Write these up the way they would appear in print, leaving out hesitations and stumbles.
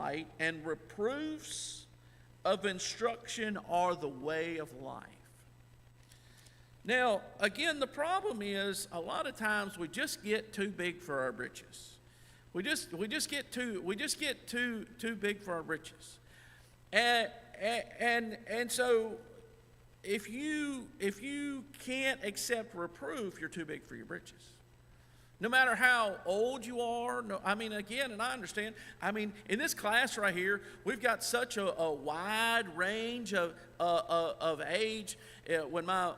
right, and reproofs of instruction are the way of life. Now, again, the problem is a lot of times we just get too big for our britches. We just get too big for our britches. And so if you can't accept reproof, you're too big for your britches. No matter how old you are, again, and I understand, in this class right here, we've got such a wide range of age. When my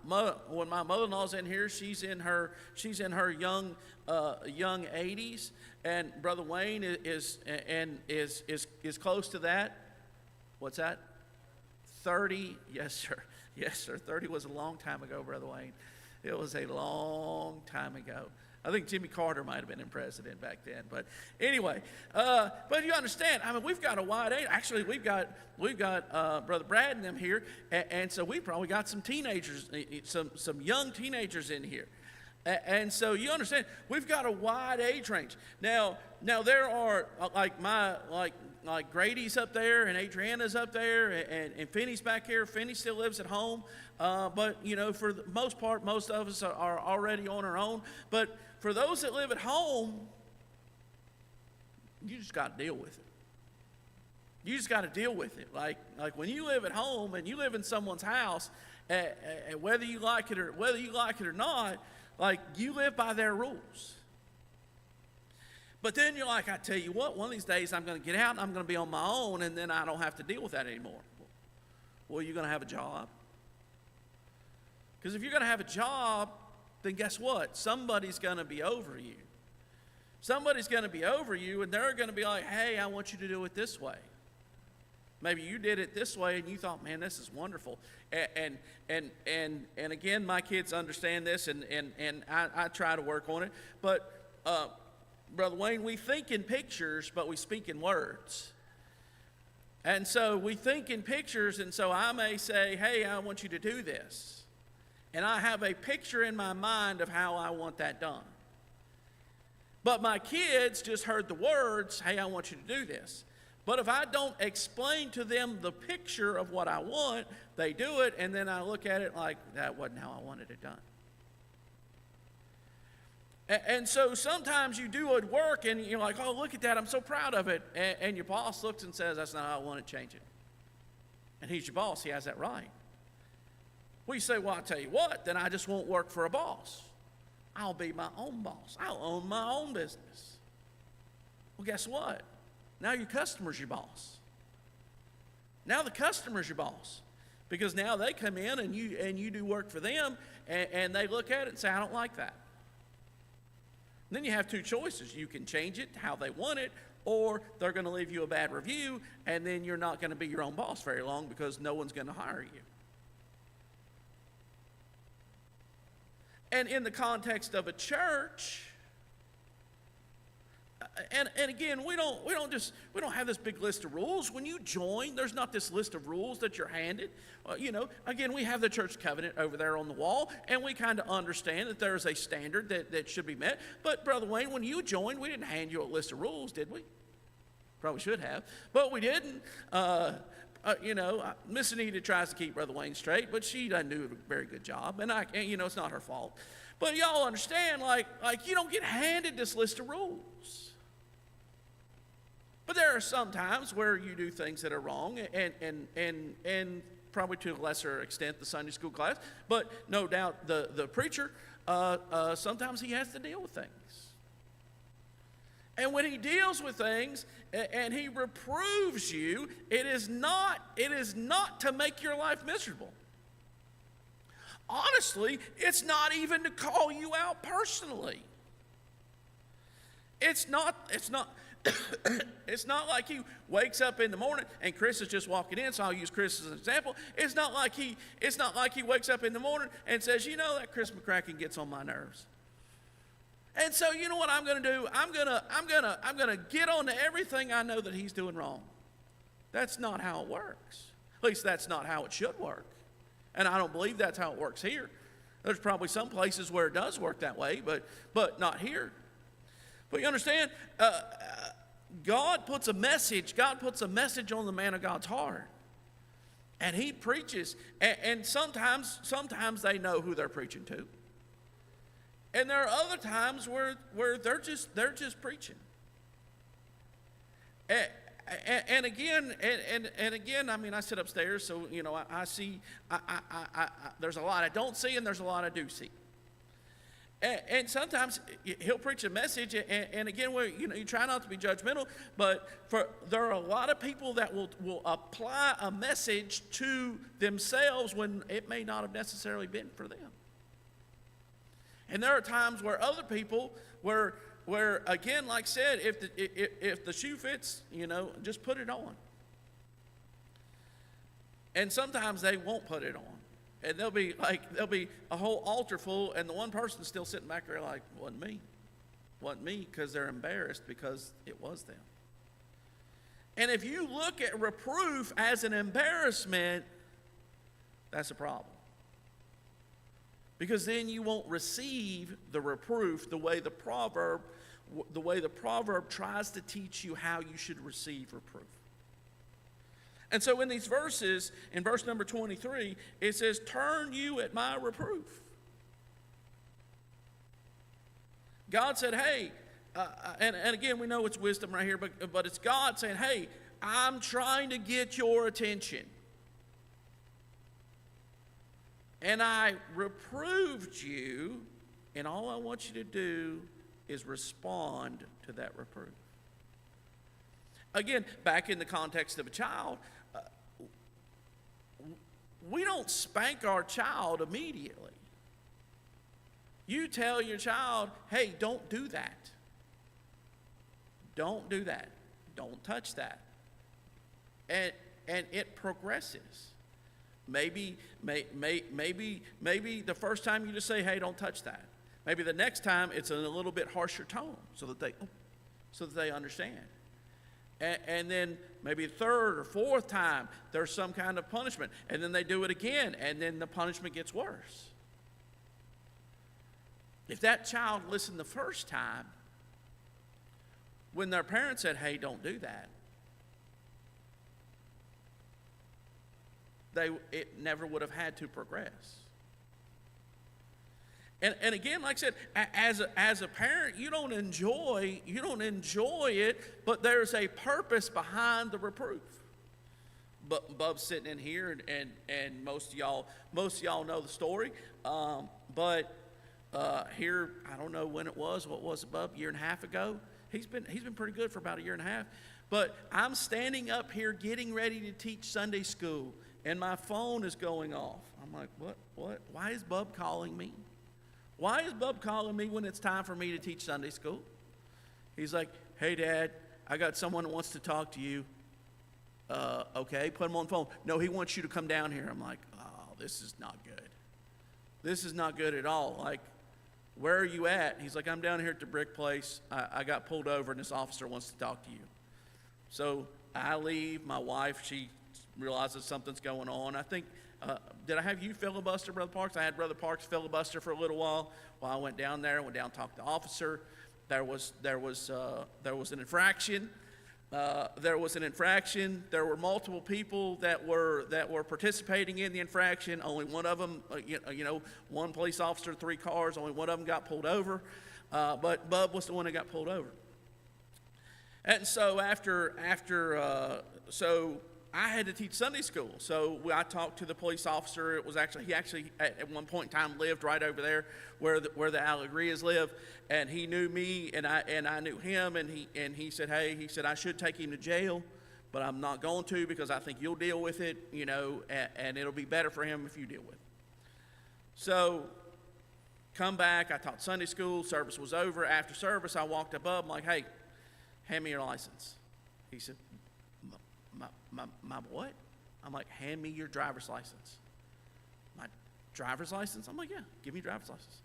mother-in-law's in here, she's in her young 80s, and Brother Wayne is close to that. What's that? 30? Yes, sir. 30 was a long time ago, Brother Wayne. It was a long time ago. I think Jimmy Carter might have been in president back then. But anyway, but you understand, we've got a wide age. Actually, we've got Brother Brad and them here, and so we probably got some teenagers, some young teenagers in here. And so you understand, we've got a wide age range. Now there are like Grady's up there, and Adriana's up there, and Finney's back here. Finney still lives at home, but for the most part, most of us are already on our own. But for those that live at home, you just got to deal with it. You just got to deal with it. Like when you live at home and you live in someone's house, whether you like it or not, like you live by their rules. But then you're like, I tell you what, one of these days I'm going to get out and I'm going to be on my own, and then I don't have to deal with that anymore. Well, you're going to have a job. Because if you're going to have a job, then guess what? Somebody's going to be over you. Somebody's going to be over you, and they're going to be like, hey, I want you to do it this way. Maybe you did it this way, and you thought, man, this is wonderful. And again, my kids understand this, and I try to work on it. But Brother Wayne, we think in pictures, but we speak in words. And so we think in pictures, and so I may say, hey, I want you to do this. And I have a picture in my mind of how I want that done. But my kids just heard the words, hey, I want you to do this. But if I don't explain to them the picture of what I want, they do it, and then I look at it like, that wasn't how I wanted it done. And so sometimes you do at work and you're like, oh, look at that, I'm so proud of it. And your boss looks and says, that's not how I want it, change it. And he's your boss, he has that right. Well, you say, well, I'll tell you what, then I just won't work for a boss. I'll be my own boss. I'll own my own business. Well, guess what? Now your customer's your boss. Now the customer's your boss. Because now they come in and you do work for them, and they look at it and say, I don't like that. Then you have two choices. You can change it how they want it, or they're going to leave you a bad review, and then you're not going to be your own boss very long because no one's going to hire you. And in the context of a church, and again, we don't have this big list of rules. When you join, there's not this list of rules that you're handed. Again, we have the church covenant over there on the wall, and we kind of understand that there's a standard that should be met. But Brother Wayne, when you joined, we didn't hand you a list of rules, did we? Probably should have, but we didn't. Miss Anita tries to keep Brother Wayne straight, but she doesn't do a very good job, and it's not her fault. But y'all understand, like you don't get handed this list of rules. But there are some times where you do things that are wrong, and probably to a lesser extent the Sunday school class, but no doubt the preacher, sometimes he has to deal with things. And when he deals with things and he reproves you, it is not to make your life miserable. Honestly, it's not even to call you out personally. It's not it's not like he wakes up in the morning, and Chris is just walking in, so I'll use Chris as an example. It's not like he wakes up in the morning and says, that Chris McCracken gets on my nerves. And so you know what I'm going to do? I'm going to get on to everything I know that he's doing wrong. That's not how it works. At least that's not how it should work. And I don't believe that's how it works here. There's probably some places where it does work that way, but not here. But you understand, God puts a message on the man of God's heart. And he preaches. And sometimes they know who they're preaching to. And there are other times where they're just preaching. And again, I mean, I sit upstairs, so I see. There's a lot I don't see, and there's a lot I do see. And sometimes he'll preach a message, and again, you try not to be judgmental, but there are a lot of people that will apply a message to themselves when it may not have necessarily been for them. And there are times where other people, where again, like I said, if the shoe fits, just put it on. And sometimes they won't put it on. And there'll be a whole altar full, and the one person's still sitting back there like, wasn't me, because they're embarrassed because it was them. And if you look at reproof as an embarrassment, that's a problem. Because then you won't receive the reproof the way the proverb tries to teach you how you should receive reproof. And so in these verses, in verse number 23, it says, "Turn you at my reproof." God said, hey, and again, we know it's wisdom right here, but it's God saying, hey, I'm trying to get your attention. And I reproved you, and all I want you to do is respond to that reproof. Again, back in the context of a child, we don't spank our child immediately. You tell your child, hey, don't do that. Don't do that. Don't touch that. And it progresses. Maybe the first time you just say, hey, don't touch that. Maybe the next time it's in a little bit harsher tone so that they understand. And then maybe the third or fourth time there's some kind of punishment. And then they do it again, and then the punishment gets worse. If that child listened the first time, when their parents said, hey, don't do that, it never would have had to progress. And again, like I said, as a parent, you don't enjoy it, but there's a purpose behind the reproof. But Bub's sitting in here, and most of y'all know the story. But here, I don't know when it was. What was it, Bub? A year and a half ago. He's been pretty good for about a year and a half. But I'm standing up here getting ready to teach Sunday school, and my phone is going off. I'm like, what? Why is Bub calling me? Why is Bub calling me when it's time for me to teach Sunday school? He's like, hey, Dad, I got someone that wants to talk to you. Okay, put him on the phone. No, he wants you to come down here. I'm like, oh, this is not good. This is not good at all. Like, where are you at? He's like, I'm down here at the brick place. I got pulled over, and this officer wants to talk to you. So I leave. My wife, she realizes something's going on. I think, did I have you filibuster, Brother Parks? I had Brother Parks filibuster for a little while I went down there. I went down and talked to the officer. There was an infraction. There was an infraction. There were multiple people that were participating in the infraction. Only one of them, one police officer, 3 cars. Only one of them got pulled over. But Bub was the one that got pulled over. And so so I had to teach Sunday school. So I talked to the police officer. He actually at one point in time lived right over there where the Allegrias live, and he knew me and I knew him, and he said, hey, I should take him to jail, but I'm not going to because I think you'll deal with it, and it'll be better for him if you deal with it. So come back. I taught Sunday school. Service was over. After service, I walked up. I'm like, hey, hand me your license. He said, my what? I'm like, hand me your driver's license. My driver's license? I'm like, yeah, give me your driver's license.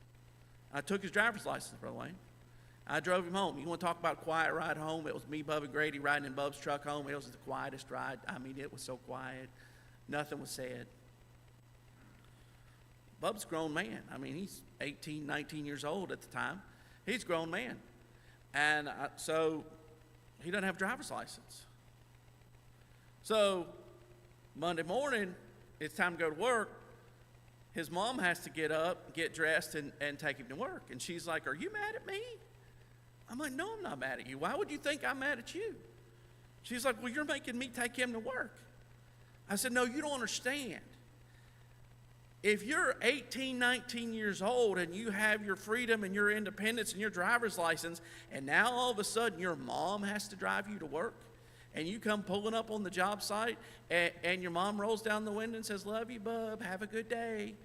I took his driver's license, Brother Wayne. I drove him home. You want to talk about a quiet ride home? It was me, Bub, and Grady riding in Bub's truck home. It was the quietest ride. I mean, it was so quiet. Nothing was said. Bub's a grown man. I mean, he's 18, 19 years old at the time. He's a grown man. And so he doesn't have a driver's license. So Monday morning, it's time to go to work. His mom has to get up, get dressed, and take him to work. And she's like, "Are you mad at me?" I'm like, "No, I'm not mad at you. Why would you think I'm mad at you?" She's like, "Well, you're making me take him to work." I said, "No, you don't understand. If you're 18, 19 years old and you have your freedom and your independence and your driver's license, and now all of a sudden your mom has to drive you to work, and you come pulling up on the job site, and your mom rolls down the window and says, 'Love you, bub, have a good day,'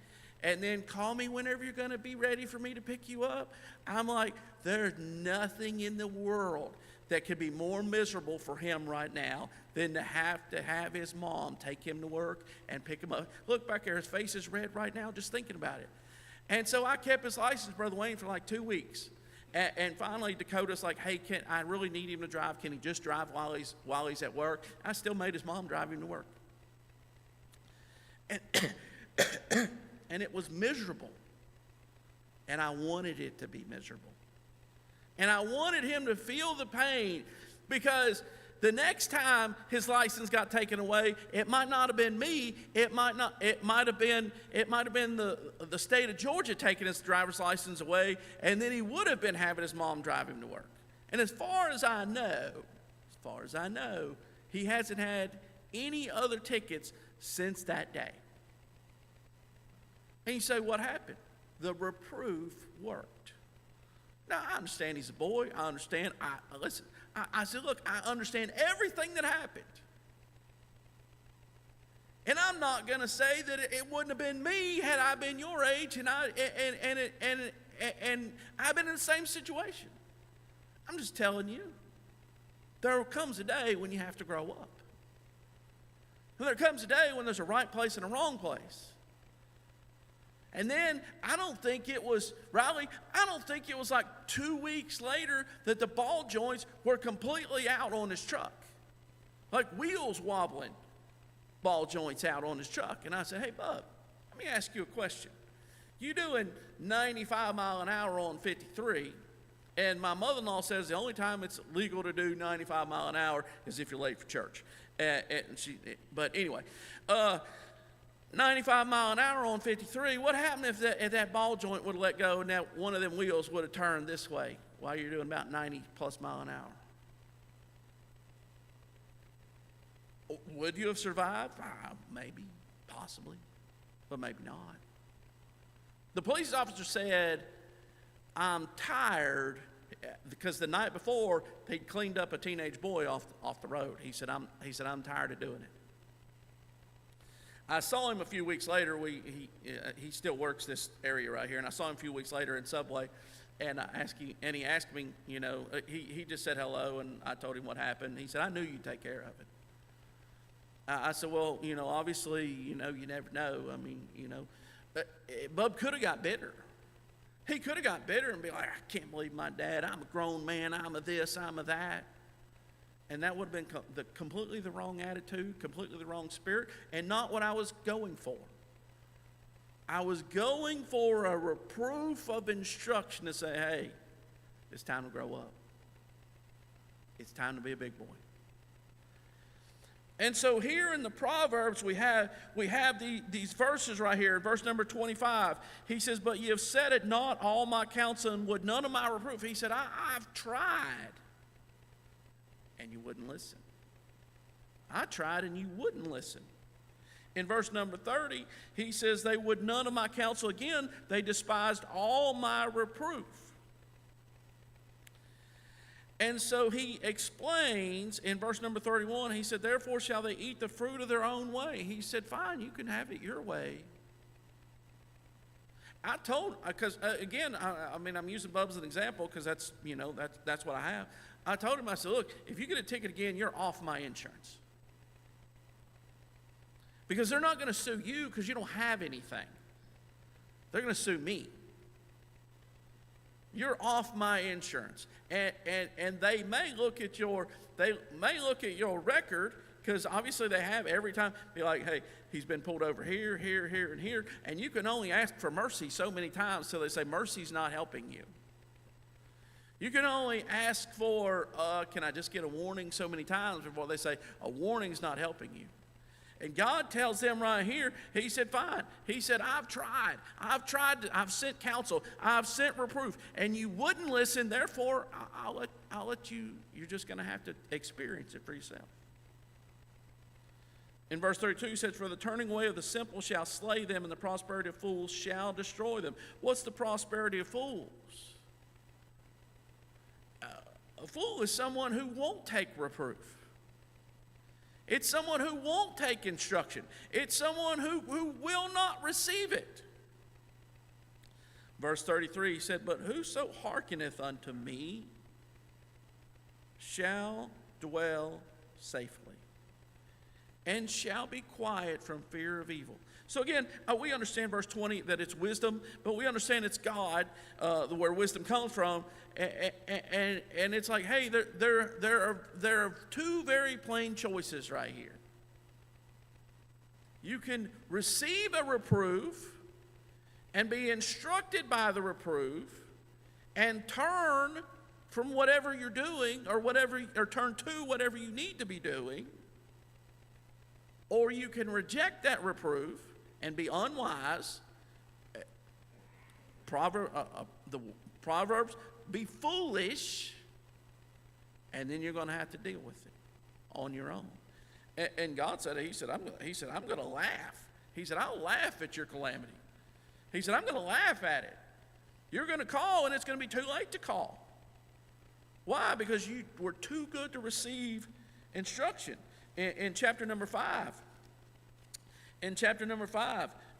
and then call me whenever you're going to be ready for me to pick you up," I'm like, there's nothing in the world that could be more miserable for him right now than to have his mom take him to work and pick him up. Look back there, his face is red right now just thinking about it. And so I kept his license, Brother Wayne, for like 2 weeks. And finally, Dakota's like, "Hey, I really need him to drive. Can he just drive while he's at work?" I still made his mom drive him to work. And, and it was miserable. And I wanted it to be miserable. And I wanted him to feel the pain, because the next time his license got taken away, it might not have been me. It might have been the state of Georgia taking his driver's license away, and then he would have been having his mom drive him to work. And as far as I know, he hasn't had any other tickets since that day. And you say, what happened? The reproof worked. Now, I understand he's a boy. I understand. I said, look, I understand everything that happened. And I'm not going to say that it wouldn't have been me had I been your age and I've been in the same situation. I'm just telling you, there comes a day when you have to grow up. And there comes a day when there's a right place and a wrong place. And then I don't think it was like 2 weeks later that the ball joints were completely out on his truck. Like wheels wobbling, ball joints out on his truck. And I said, "Hey, bub, let me ask you a question. You doing 95 mile an hour on 53, and my mother-in-law says the only time it's legal to do 95 mile an hour is if you're late for church." But anyway, 95 mile an hour on 53, what happened if that ball joint would have let go and that one of them wheels would have turned this way while you're doing about 90 plus mile an hour? Would you have survived? Maybe, possibly, but maybe not. The police officer said, "I'm tired," because the night before he'd cleaned up a teenage boy off the road. He said, I'm tired of doing it." I saw him a few weeks later. He still works this area right here, and I saw him a few weeks later in Subway, and he asked me, he just said hello, and I told him what happened. He said, "I knew you'd take care of it." I said, "Well, obviously, you never know. I mean, Bub could have got bitter. He could have got bitter and be like, I can't believe my dad. I'm a grown man. I'm a this, I'm a that." And that would have been completely the wrong attitude, completely the wrong spirit, and not what I was going for. I was going for a reproof of instruction to say, hey, it's time to grow up. It's time to be a big boy. And so here in the Proverbs, we have these verses right here. Verse number 25, he says, "But ye have said it not all my counsel, and would none of my reproof." He said, I've tried, and you wouldn't listen. I tried, and you wouldn't listen. In verse number 30, he says, "They would none of my counsel." Again, they despised all my reproof. And so he explains in verse number 31, he said, "Therefore shall they eat the fruit of their own way." He said, fine, you can have it your way. I told, because again, I'm using Bub as an example because that's what I have. I told him, I said, look, if you get a ticket again, you're off my insurance. Because they're not going to sue you because you don't have anything. They're going to sue me. You're off my insurance. And they may look at your record, because obviously they have every time, be like, hey, he's been pulled over here, here, here, and here. And you can only ask for mercy so many times till they say mercy's not helping you. You can only ask for, can I just get a warning so many times before they say, a warning's not helping you. And God tells them right here, he said, fine. He said, I've tried, I've sent counsel, I've sent reproof, and you wouldn't listen, therefore, I'll let you, you're just going to have to experience it for yourself. In verse 32, he says, for the turning away of the simple shall slay them, and the prosperity of fools shall destroy them. What's the prosperity of fools? A fool is someone who won't take reproof. It's someone who won't take instruction. It's someone who will not receive it. Verse 33, he said, but whoso hearkeneth unto me shall dwell safely, and shall be quiet from fear of evil. So again, we understand verse 20 that it's wisdom, but we understand it's God, where wisdom comes from. And it's like, hey, there are two very plain choices right here. You can receive a reproof and be instructed by the reproof and turn from whatever you're doing or turn to whatever you need to be doing. Or you can reject that reproof and be unwise. The Proverbs, be foolish, and then you're going to have to deal with it on your own. And God said, He said, I'm going to laugh. He said, I'll laugh at your calamity. He said, I'm going to laugh at it. You're going to call, and it's going to be too late to call. Why? Because you were too good to receive instruction. In chapter number 5,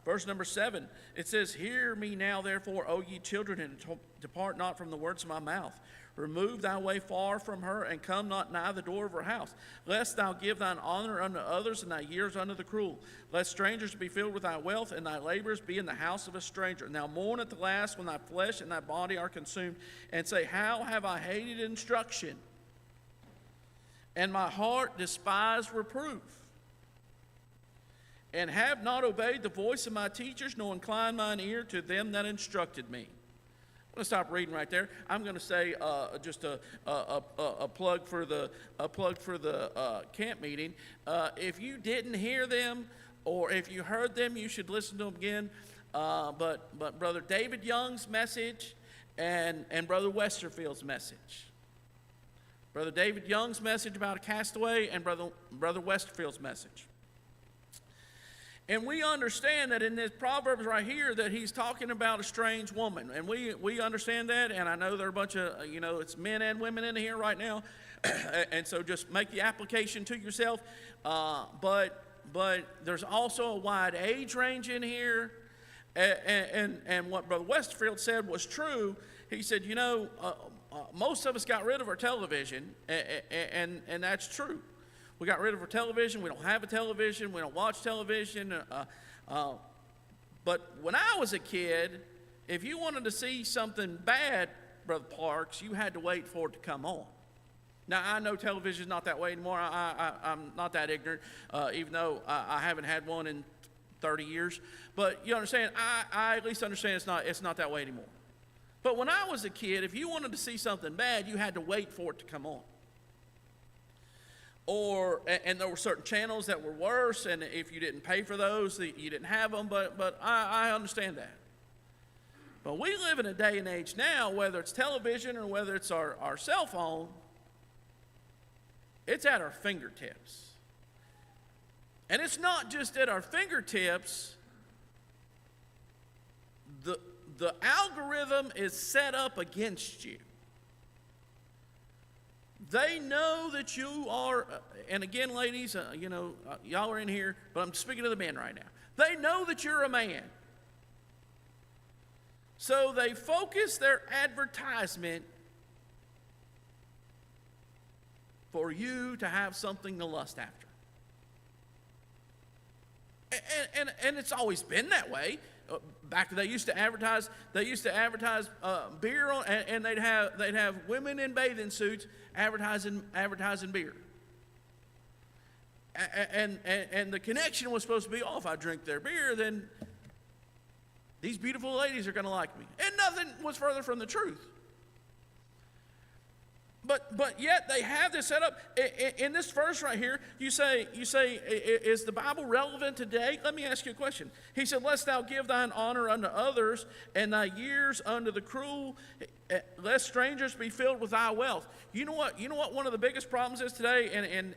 verse number 7, it says, hear me now, therefore, O ye children, and depart not from the words of my mouth. Remove thy way far from her, and come not nigh the door of her house, lest thou give thine honor unto others, and thy years unto the cruel. Lest strangers be filled with thy wealth, and thy labors be in the house of a stranger. Now mourn at the last when thy flesh and thy body are consumed, and say, how have I hated instruction, and my heart despised reproof, and have not obeyed the voice of my teachers, nor inclined mine ear to them that instructed me. I'm going to stop reading right there. I'm going to say just a plug for the camp meeting. If you didn't hear them, or if you heard them, you should listen to them again. But Brother David Young's message and Brother Westerfield's message. Brother David Young's message about a castaway, and Brother Westerfield's message. And we understand that in this Proverbs right here that he's talking about a strange woman. And we understand that, and I know there are a bunch of, it's men and women in here right now. And so just make the application to yourself. But there's also a wide age range in here. And what Brother Westerfield said was true. He said, most of us got rid of our television, and that's true. We got rid of our television. We don't have a television. We don't watch television. But when I was a kid, if you wanted to see something bad, Brother Parks, you had to wait for it to come on. Now, I know television's not that way anymore. I'm not that ignorant, even though I haven't had one in 30 years. But you understand, I at least understand it's not that way anymore. But when I was a kid, if you wanted to see something bad, you had to wait for it to come on. And there were certain channels that were worse, and if you didn't pay for those, you didn't have them, but I understand that. But we live in a day and age now, whether it's television or whether it's our cell phone, it's at our fingertips. And it's not just at our fingertips. The algorithm is set up against you. They know that you are, and again, ladies, y'all are in here, but I'm speaking to the men right now. They know that you're a man. So they focus their advertisement for you to have something to lust after. And it's always been that way. Back they used to advertise beer on, and they'd have women in bathing suits advertising beer. And the connection was supposed to be, if I drink their beer, then these beautiful ladies are going to like me. And nothing was further from the truth. But yet they have this set up. In this verse right here, you say, is the Bible relevant today? Let me ask you a question. He said, lest thou give thine honor unto others, and thy years unto the cruel, lest strangers be filled with thy wealth. You know what one of the biggest problems is today,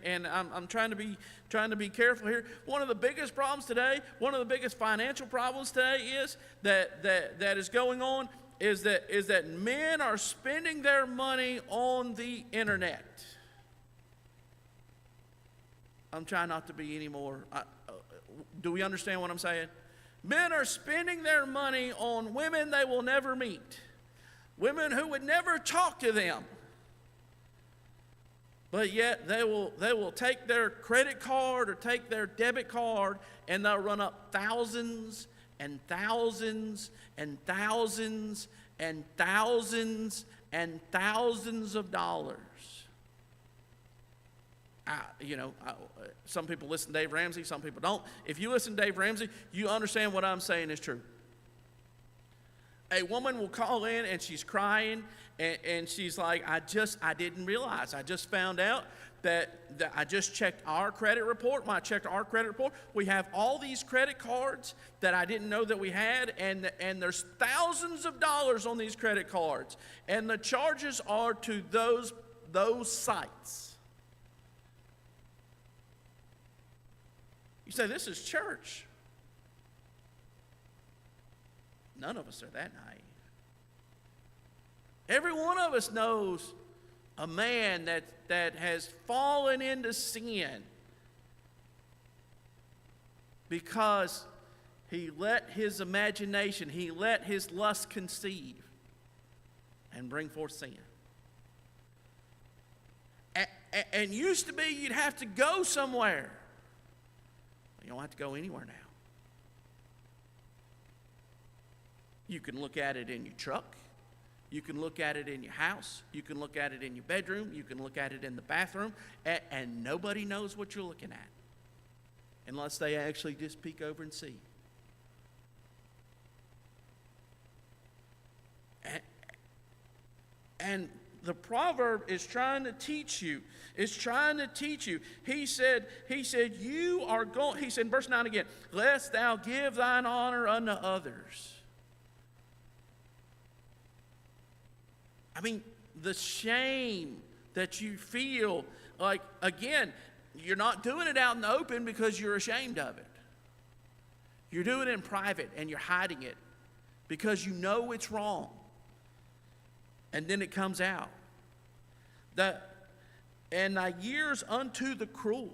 and I'm trying to be careful here. One of the biggest problems today, one of the biggest financial problems today is that is going on is that men are spending their money on the internet. I'm trying not to be any more. Do we understand what I'm saying? Men are spending their money on women they will never meet, women who would never talk to them. But yet they will take their credit card or take their debit card and they'll run up thousands and thousands and thousands and thousands and thousands of dollars. Some people listen to Dave Ramsey, some people don't. If you listen to Dave Ramsey, you understand what I'm saying is true. A woman will call in and she's crying and she's like, I didn't realize. I just found out that I just checked our credit report. When I checked our credit report, we have all these credit cards that I didn't know that we had, and there's thousands of dollars on these credit cards, and the charges are to those sites. You say, this is church. None of us are that naive. Every one of us knows a man that has fallen into sin because he let his imagination, he let his lust conceive and bring forth sin. And used to be you'd have to go somewhere. You don't have to go anywhere now. You can look at it in your truck. You can look at it in your house. You can look at it in your bedroom. You can look at it in the bathroom. And nobody knows what you're looking at unless they actually just peek over and see. And the proverb is trying to teach you. It's trying to teach you. He said, you are going, he said in verse 9 again, lest thou give thine honor unto others. I mean, the shame that you feel, like, again, you're not doing it out in the open because you're ashamed of it. You're doing it in private and you're hiding it because you know it's wrong. And then it comes out. And thy years unto the cruel,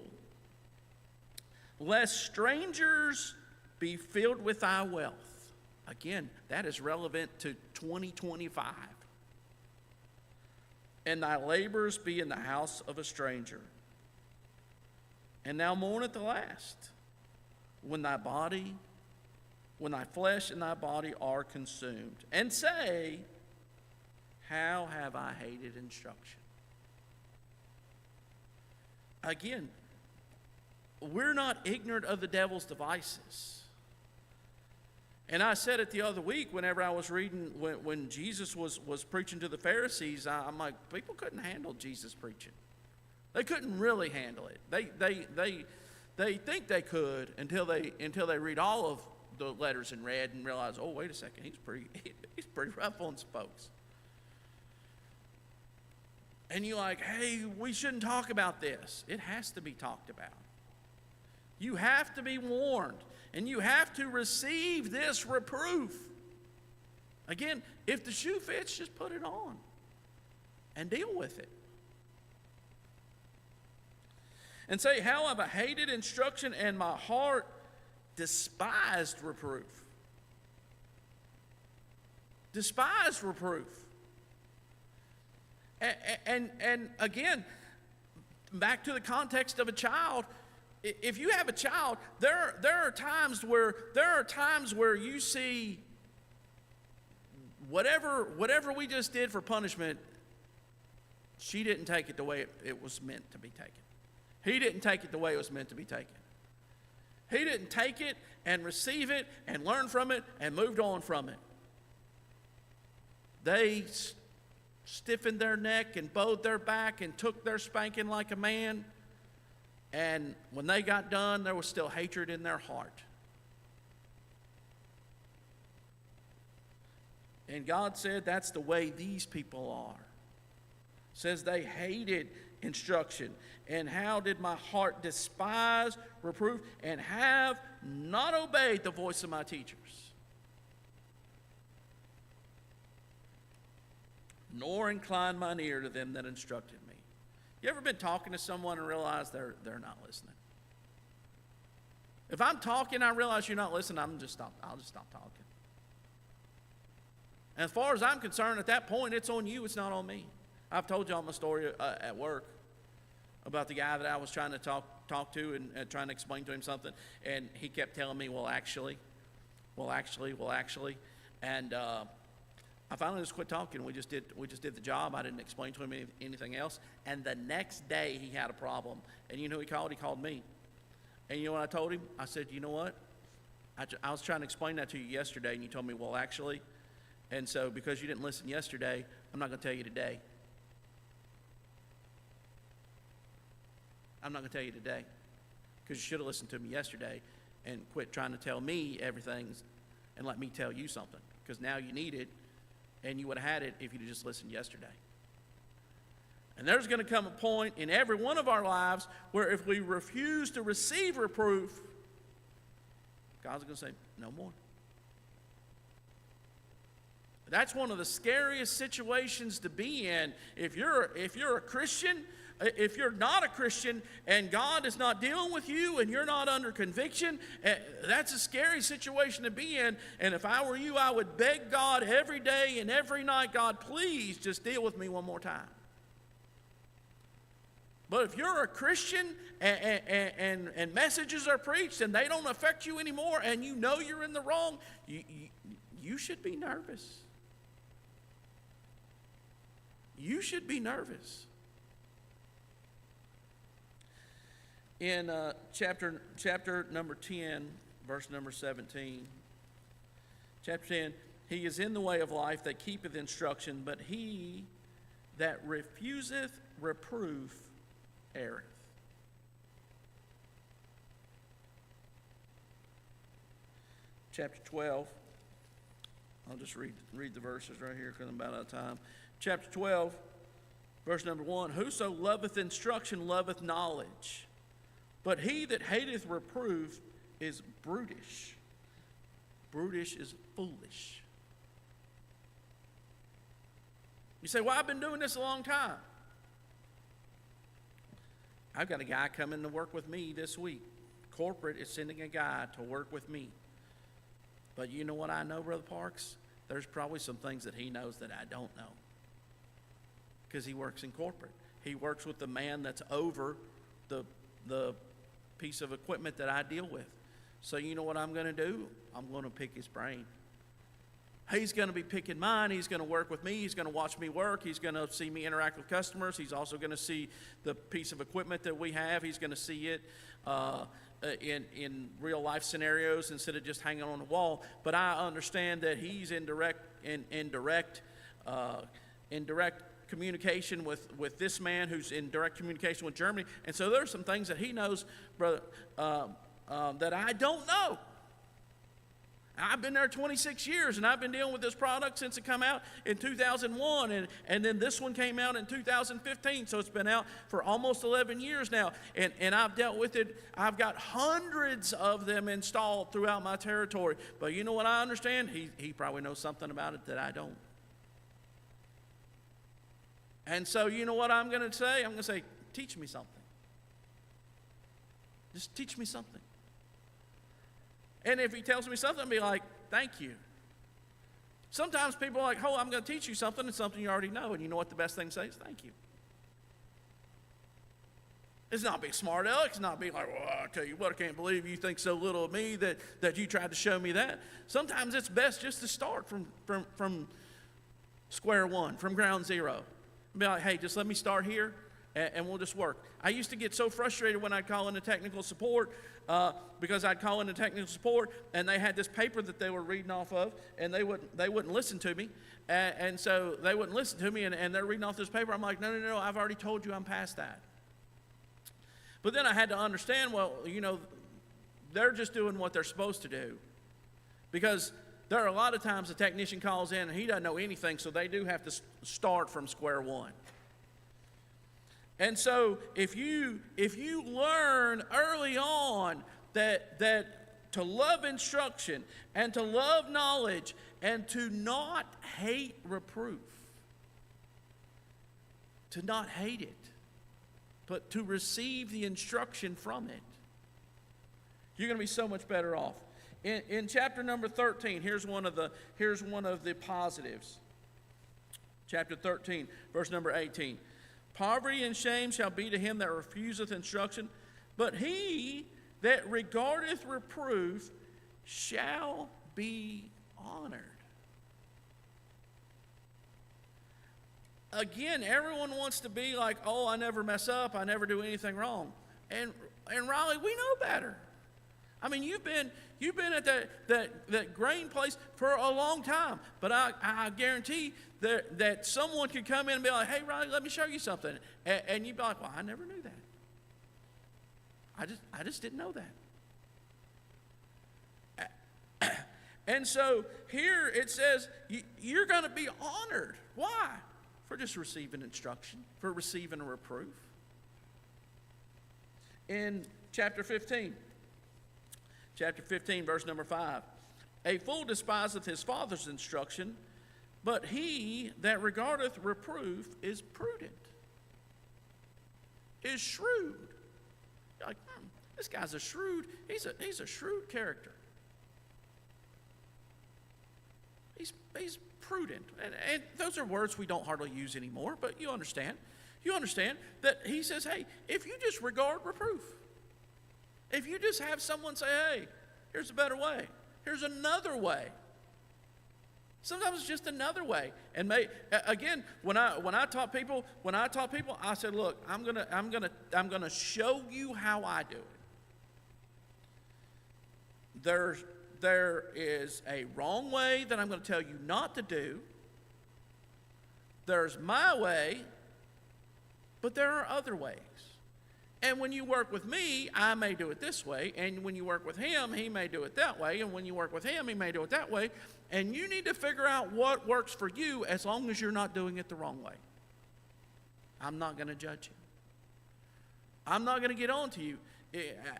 lest strangers be filled with thy wealth. Again, that is relevant to 2025. And thy labors be in the house of a stranger. And thou mourn at the last, when thy flesh and thy body are consumed. And say, how have I hated instruction? Again, we're not ignorant of the devil's devices. And I said it the other week whenever I was reading, when Jesus was preaching to the Pharisees, I'm like, people couldn't handle Jesus preaching. They couldn't really handle it. They think they could until they read all of the letters in red and realize, oh, wait a second, he's pretty rough on some folks. And you're like, hey, we shouldn't talk about this. It has to be talked about. You have to be warned. And you have to receive this reproof. Again, if the shoe fits, just put it on and deal with it. And say, how have I hated instruction, and my heart despised reproof. Despised reproof. And again, back to the context of a child. If you have a child, there are times where you see whatever we just did for punishment, she didn't take it the way it was meant to be taken. He didn't take it the way it was meant to be taken. He didn't take it and receive it and learn from it and moved on from it. They stiffened their neck and bowed their back and took their spanking like a man. And when they got done, there was still hatred in their heart. And God said that's the way these people are. Says they hated instruction. And how did my heart despise reproof and have not obeyed the voice of my teachers? Nor incline mine ear to them that instructed me. You ever been talking to someone and realize they're not listening? If I'm talking, I realize you're not listening, I'll just stop talking. And as far as I'm concerned, at that point, it's on you, it's not on me. I've told y'all my story at work about the guy that I was trying to talk to and trying to explain to him something, and he kept telling me, well, actually. And I finally just quit talking. We just did the job. I didn't explain to him anything else. And the next day he had a problem. And you know who he called? He called me. And you know what I told him? I said, you know what? I was trying to explain that to you yesterday, and you told me, well, actually. And so because you didn't listen yesterday, I'm not going to tell you today. I'm not going to tell you today. Because you should have listened to me yesterday and quit trying to tell me everything and let me tell you something. Because now you need it. And you would have had it if you'd have just listened yesterday. And there's going to come a point in every one of our lives where if we refuse to receive reproof, God's going to say, no more. That's one of the scariest situations to be in. If you're a Christian, if you're not a Christian and God is not dealing with you and you're not under conviction, that's a scary situation to be in. And if I were you, I would beg God every day and every night, God, please just deal with me one more time. But if you're a Christian and messages are preached and they don't affect you anymore and you know you're in the wrong, you should be nervous. You should be nervous. In chapter number 10, verse number 17, chapter 10, he is in the way of life that keepeth instruction, but he that refuseth reproof erreth. Chapter 12, I'll just read the verses right here because I'm about out of time. Chapter 12, verse number 1, whoso loveth instruction loveth knowledge, but he that hateth reproof is brutish. Brutish is foolish. You say, well, I've been doing this a long time. I've got a guy coming to work with me this week. Corporate is sending a guy to work with me. But you know what I know, Brother Parks? There's probably some things that he knows that I don't know. Because he works in corporate. He works with the man that's over the piece of equipment that I deal with. So you know what I'm going to do? I'm going to pick his brain. He's going to be picking mine. He's going to work with me. He's going to watch me work. He's going to see me interact with customers. He's also going to see the piece of equipment that we have. He's going to see it in real life scenarios instead of just hanging on the wall. But I understand that he's in direct communication with this man who's in direct communication with Germany. And so there's some things that he knows, brother, that I don't know. I've been there 26 years, and I've been dealing with this product since it came out in 2001, and then this one came out in 2015, so it's been out for almost 11 years now, and I've dealt with it. I've got hundreds of them installed throughout my territory, but you know what I understand? He probably knows something about it that I don't. And so you know what I'm going to say? I'm going to say, teach me something. Just teach me something. And if he tells me something, I'll be like, thank you. Sometimes people are like, oh, I'm going to teach you something, and something you already know. And you know what the best thing to say is? Thank you. It's not being smart aleck. It's not being like, well, I tell you what, I can't believe you think so little of me that you tried to show me that. Sometimes it's best just to start from square one, from ground zero. Be like, hey, just let me start here. and we'll just work. I used to get so frustrated when I'd call into technical support because I'd call into technical support and they had this paper that they were reading off of, and they wouldn't listen to me, and so they wouldn't listen to me, and they're reading off this paper. I'm like, no, I've already told you I'm past that. But then I had to understand, well, they're just doing what they're supposed to do, because there are a lot of times a technician calls in and he doesn't know anything, so they do have to start from square one. And so if you learn early on that to love instruction and to love knowledge and to not hate reproof, to not hate it, but to receive the instruction from it, you're going to be so much better off. In chapter number 13, here's one of the positives. Chapter 13, verse number 18. Poverty and shame shall be to him that refuseth instruction, but he that regardeth reproof shall be honored. Again, everyone wants to be like, oh, I never mess up, I never do anything wrong. And Riley, we know better. I mean, you've been at that grain place for a long time, but I guarantee that someone could come in and be like, hey, Riley, let me show you something. And you'd be like, well, I never knew that. I just didn't know that. And so here it says you're going to be honored. Why? For just receiving instruction, for receiving a reproof. In chapter 15, verse number 5. A fool despiseth his father's instruction, but he that regardeth reproof is prudent, is shrewd. You're like, this guy's he's a shrewd character. He's prudent. And those are words we don't hardly use anymore, but you understand. You understand that he says, hey, if you just regard reproof, if you just have someone say, hey, here's a better way, here's another way. Sometimes it's just another way. And again, when I taught people, I said, look, I'm gonna show you how I do it. There is a wrong way that I'm going to tell you not to do. There's my way, but there are other ways. And when you work with me, I may do it this way. And when you work with him, he may do it that way. And when you work with him, he may do it that way. And you need to figure out what works for you as long as you're not doing it the wrong way. I'm not going to judge you. I'm not going to get on to you.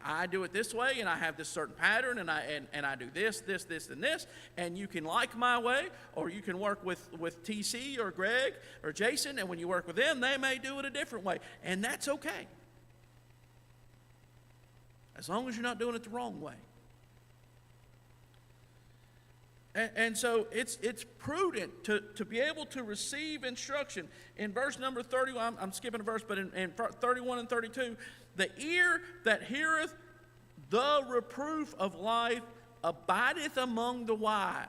I do it this way, and I have this certain pattern, and I do this, and this, and you can like my way, or you can work with TC or Greg or Jason, and when you work with them, they may do it a different way, and that's okay. As long as you're not doing it the wrong way. And so it's prudent to be able to receive instruction. In verse number 31, I'm skipping a verse, but in 31 and 32, the ear that heareth the reproof of life abideth among the wise.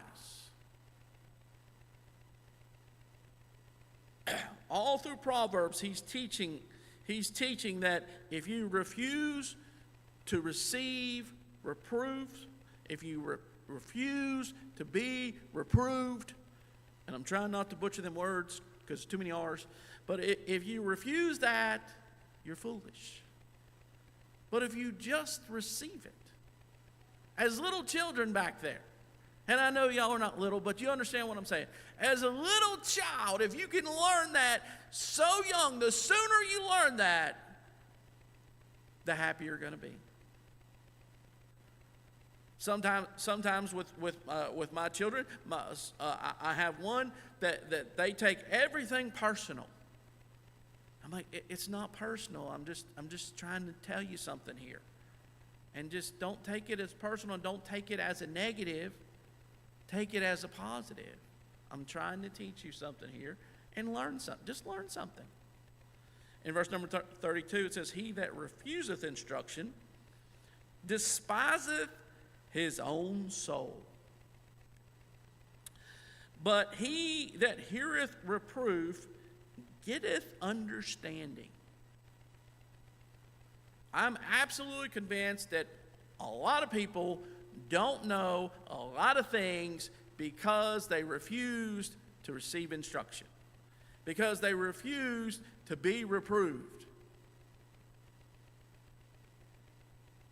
All through Proverbs, he's teaching that if you refuse to receive reproof, if you refuse to be reproved, and I'm trying not to butcher them words because it's too many R's, but if you refuse that, you're foolish. But if you just receive it, as little children back there, and I know y'all are not little, but you understand what I'm saying. As a little child, if you can learn that so young, the sooner you learn that, the happier you're going to be. Sometimes with my children, I have one that they take everything personal. I'm like, it's not personal. I'm just trying to tell you something here, and just don't take it as personal. Don't take it as a negative. Take it as a positive. I'm trying to teach you something here, and learn something. Just learn something. In verse number 32, it says, "He that refuseth instruction despiseth his own soul. But he that heareth reproof getteth understanding." I'm absolutely convinced that a lot of people don't know a lot of things because they refused to receive instruction, because they refused to be reproved.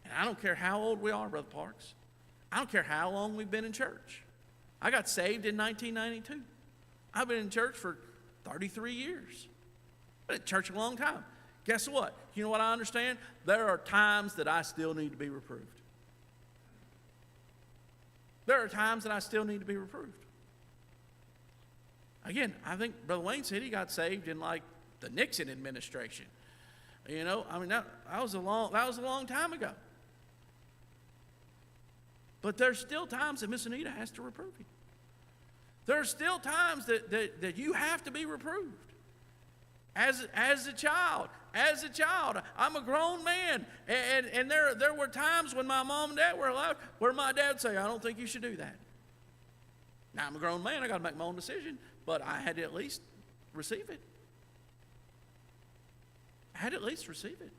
And I don't care how old we are, Brother Parks. I don't care how long we've been in church. I got saved in 1992. I've been in church for 33 years. I've been in church a long time. Guess what? You know what I understand? There are times that I still need to be reproved. There are times that I still need to be reproved. Again, I think Brother Wayne said he got saved in like the Nixon administration. You know, I mean, that was a long time ago. But there's still times that Miss Anita has to reprove you. There's still times that you have to be reproved. As a child, I'm a grown man, and there were times when my mom and dad were alive where my dad would say, I don't think you should do that. Now I'm a grown man, I got to make my own decision, but I had to at least receive it. I had to at least receive it.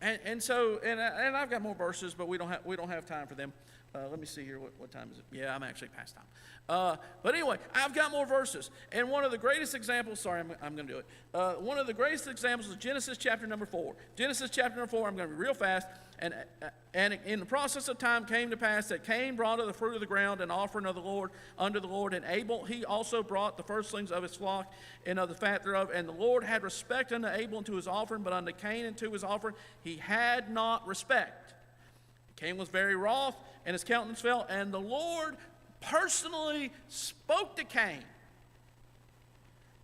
And I've got more verses, but we don't have time for them. Let me see here. What time is it? Yeah, I'm actually past time. But anyway, I've got more verses. And one of the greatest examples, sorry, I'm going to do it. One of the greatest examples is Genesis chapter number 4. Genesis chapter number 4, I'm going to be real fast. And in the process of time came to pass that Cain brought of the fruit of the ground an offering of the Lord unto the Lord. And Abel, he also brought the firstlings of his flock and of the fat thereof. And the Lord had respect unto Abel and to his offering, but unto Cain and to his offering he had not respect. Cain was very wroth, and his countenance fell, and the Lord personally spoke to Cain.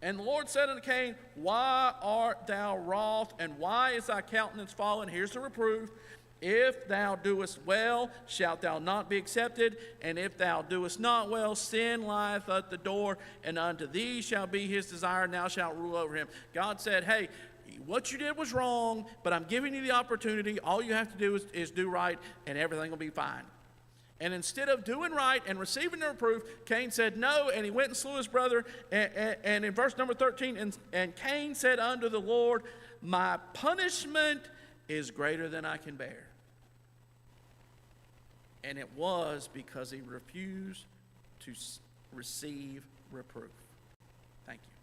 And the Lord said unto Cain, why art thou wroth, and why is thy countenance fallen? Here's the reproof. If thou doest well, shalt thou not be accepted, and if thou doest not well, sin lieth at the door, and unto thee shall be his desire, and thou shalt rule over him. God said, hey, what you did was wrong, but I'm giving you the opportunity. All you have to do is do right, and everything will be fine. And instead of doing right and receiving the reproof, Cain said no, and he went and slew his brother. And in verse number 13, and Cain said unto the Lord, my punishment is greater than I can bear. And it was because he refused to receive reproof. Thank you.